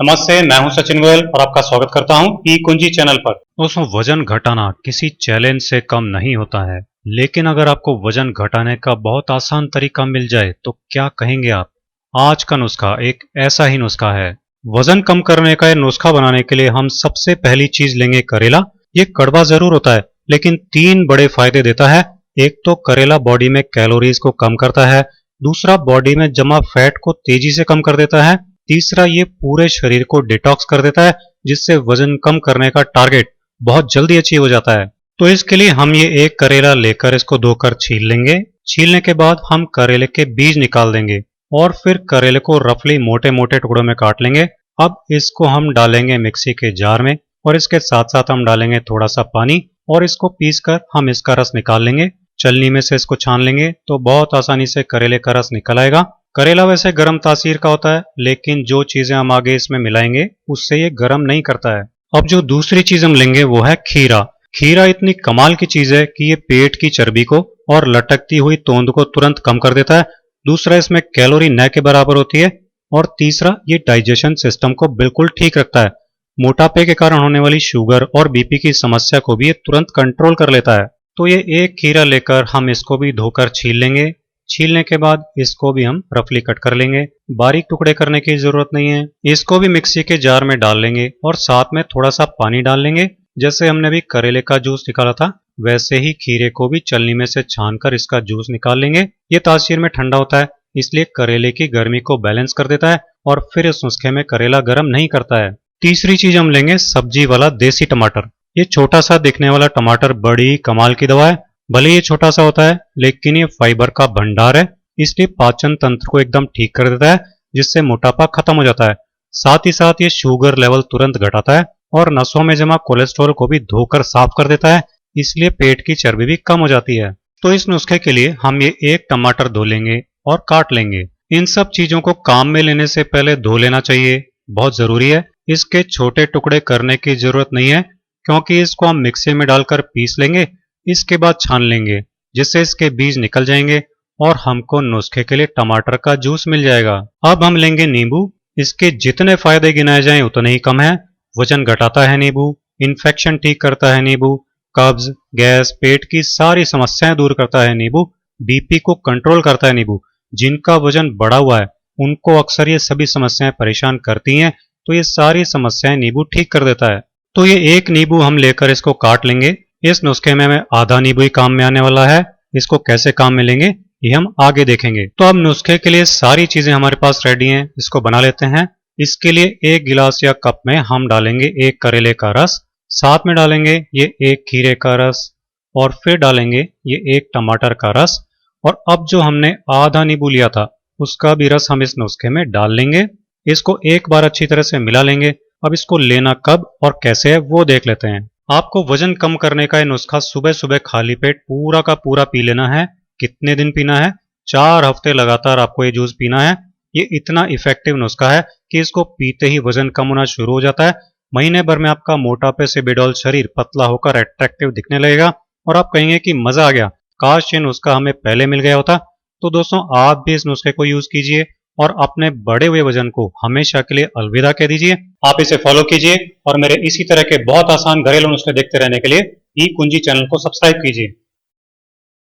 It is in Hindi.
नमस्ते, मैं हूं सचिन गोयल और आपका स्वागत करता हूं ई कुंजी चैनल पर। दोस्तों, वजन घटाना किसी चैलेंज से कम नहीं होता है, लेकिन अगर आपको वजन घटाने का बहुत आसान तरीका मिल जाए तो क्या कहेंगे आप? आज का नुस्खा एक ऐसा ही नुस्खा है। वजन कम करने का ये नुस्खा बनाने के लिए हम सबसे पहली चीज लेंगे करेला। ये कड़वा जरूर होता है, लेकिन 3 बड़े फायदे देता है। एक तो करेला बॉडी में कैलोरीज को कम करता है, दूसरा बॉडी में जमा फैट को तेजी से कम कर देता है, तीसरा ये पूरे शरीर को डिटॉक्स कर देता है, जिससे वजन कम करने का टारगेट बहुत जल्दी अचीव हो जाता है। तो इसके लिए हम ये एक करेला लेकर इसको धोकर छील लेंगे। छीलने के बाद हम करेले के बीज निकाल देंगे और फिर करेले को रफली मोटे मोटे टुकड़ों में काट लेंगे। अब इसको हम डालेंगे मिक्सी के जार में और इसके साथ साथ हम डालेंगे थोड़ा सा पानी और इसको पीसकर हम इसका रस निकाल लेंगे। छलनी में से इसको छान लेंगे तो बहुत आसानी से करेले का रस निकल आएगा। करेला वैसे गर्म तासीर का होता है, लेकिन जो चीजें हम आगे इसमें मिलाएंगे उससे ये गर्म नहीं करता है। अब जो दूसरी चीज हम लेंगे वो है खीरा। खीरा इतनी कमाल की चीज है कि ये पेट की चर्बी को और लटकती हुई तोंद को तुरंत कम कर देता है। दूसरा, इसमें कैलोरी न के बराबर होती है और तीसरा, ये डाइजेशन सिस्टम को बिल्कुल ठीक रखता है। मोटापे के कारण होने वाली शुगर और बीपी की समस्या को भी ये तुरंत कंट्रोल कर लेता है। तो ये एक खीरा लेकर हम इसको भी धोकर छील लेंगे। छीलने के बाद इसको भी हम रफली कट कर लेंगे। बारीक टुकड़े करने की जरूरत नहीं है। इसको भी मिक्सी के जार में डाल लेंगे और साथ में थोड़ा सा पानी डाल लेंगे। जैसे हमने भी करेले का जूस निकाला था, वैसे ही खीरे को भी छलनी में से छानकर इसका जूस निकाल लेंगे। ये तासीर में ठंडा होता है, इसलिए करेले की गर्मी को बैलेंस कर देता है और फिर इस नुस्खे में करेला गर्म नहीं करता है। तीसरी चीज हम लेंगे सब्जी वाला देसी टमाटर। ये छोटा सा दिखने वाला टमाटर बड़ी कमाल की दवा है। भले ये छोटा सा होता है, लेकिन ये फाइबर का भंडार है, इसलिए पाचन तंत्र को एकदम ठीक कर देता है, जिससे मोटापा खत्म हो जाता है। साथ ही साथ ये शुगर लेवल तुरंत घटाता है और नसों में जमा कोलेस्ट्रॉल को भी धोकर साफ कर देता है, इसलिए पेट की चर्बी भी कम हो जाती है। तो इस नुस्खे के लिए हम ये एक टमाटर धो लेंगे और काट लेंगे। इन सब चीजों को काम में लेने से पहले धो लेना चाहिए, बहुत जरूरी है। इसके छोटे टुकड़े करने की जरूरत नहीं है, क्योंकि इसको हम मिक्सी में डालकर पीस लेंगे। इसके बाद छान लेंगे, जिससे इसके बीज निकल जाएंगे और हमको नुस्खे के लिए टमाटर का जूस मिल जाएगा। अब हम लेंगे नींबू। इसके जितने फायदे गिनाए जाएं उतने ही कम है। वजन घटाता है नींबू, इन्फेक्शन ठीक करता है नींबू, कब्ज, गैस, पेट की सारी समस्याएं दूर करता है नींबू, बीपी को कंट्रोल करता है नींबू। जिनका वजन बढ़ा हुआ है उनको अक्सर ये सभी समस्याएं परेशान करती हैं, तो ये सारी समस्याएं नींबू ठीक कर देता है। तो ये एक नींबू हम लेकर इसको काट लेंगे। इस नुस्खे में आधा नींबू ही काम में आने वाला है। इसको कैसे काम में लेंगे ये हम आगे देखेंगे। तो अब नुस्खे के लिए सारी चीजें हमारे पास रेडी हैं, इसको बना लेते हैं। इसके लिए एक गिलास या कप में हम डालेंगे एक करेले का रस, साथ में डालेंगे ये एक खीरे का रस और फिर डालेंगे ये एक टमाटर का रस। और अब जो हमने आधा नींबू लिया था उसका भी रस हम इस नुस्खे में डाल लेंगे। इसको एक बार अच्छी तरह से मिला लेंगे। अब इसको लेना कब और कैसे है वो देख लेते हैं। आपको वजन कम करने का ये नुस्खा सुबह सुबह खाली पेट पूरा का पूरा पी लेना है। कितने दिन पीना है? 4 हफ्ते लगातार आपको ये जूस पीना है। ये इतना इफेक्टिव नुस्खा है कि इसको पीते ही वजन कम होना शुरू हो जाता है। महीने भर में आपका मोटापे से बेडौल शरीर पतला होकर अट्रैक्टिव दिखने लगेगा और आप कहेंगे कि मजा आ गया, काश ये नुस्खा हमें पहले मिल गया होता। तो दोस्तों, आप भी इस नुस्खे को यूज कीजिए और अपने बढ़े हुए वजन को हमेशा के लिए अलविदा कह दीजिए। आप इसे फॉलो कीजिए और मेरे इसी तरह के बहुत आसान घरेलू नुस्खे देखते रहने के लिए ई कुंजी चैनल को सब्सक्राइब कीजिए।